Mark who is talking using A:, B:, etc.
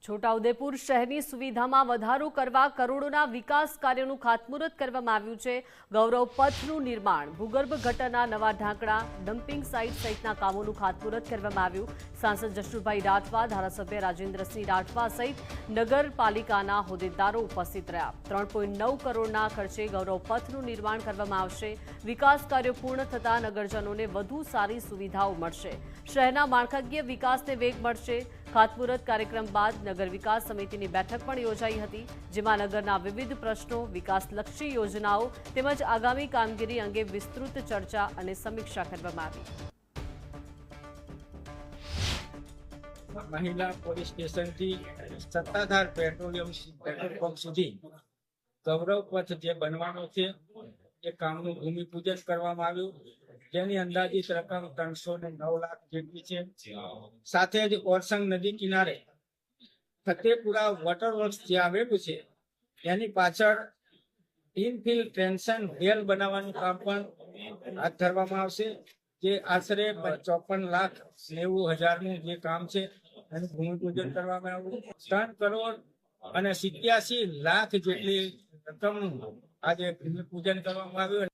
A: છોટાઉદેપુર શહેરની સુવિધામાં વધારો કરવા કરોડોના વિકાસ કાર્યોનું ખાતમુહૂર્ત કરવામાં આવ્યું છે। ગૌરવ પથનું નિર્માણ, ભૂગર્ભ ગટરના નવા ઢાંકણા, ડમ્પિંગ સાઇટ સહિતના કામોનું ખાતમુહૂર્ત કરવામાં આવ્યું। સાંસદ જશુભાઈ રાઠવા, ધારાસભ્ય રાજેન્દ્રસિંહ રાઠવા સહિત નગરપાલિકાના હોદ્દેદારો ઉપસ્થિત રહ્યા। 3.9 કરોડના ખર્ચે ગૌરવ પથનું નિર્માણ કરવામાં આવશે। વિકાસ કાર્યો પૂર્ણ થતાં નગરજનોને વધુ સારી સુવિધાઓ મળશે। શહેરના માળખાકીય વિકાસને વેગ મળશે। ખાતમુહૂર્ત કાર્યક્રમ બાદ નગર વિકાસ સમિતિની બેઠક પણ યોજાઈ હતી, જેમાં નગરના વિવિધ પ્રશ્નો, વિકાસલક્ષી યોજનાઓ તેમજ આગામી કામગીરી અંગે વિસ્તૃત ચર્ચા અને સમીક્ષા કરવામાં આવી।
B: महिला पोलीस स्टेशन की सत्ताधार पेट्रोलियम पेट्रोल पंप सुधी गौरव पथ जे बनवानो छे ए कामनुं भूमिपूजन करवामां आव्युं, जेनी अंदाजित रकम 309 लाख जेटली छे। साथे ज ओरसंग नदी किनारे फतेपुरा वॉटर वर्क्स जे आवेલું છે એની પાછળ ઇનફિલ ટ્રેન્શન વેલ બનાવવાનું કામ પણ હાથ ધરવામાં આવશે, જે આશરે 54,90,000 નું જે કામ છે એનું ભૂમિપૂજન કરવામાં આવ્યું। 3 કરોડ અને 87 લાખ જેટલી રકમનું આજે ભૂમિપૂજન કરવામાં આવ્યું।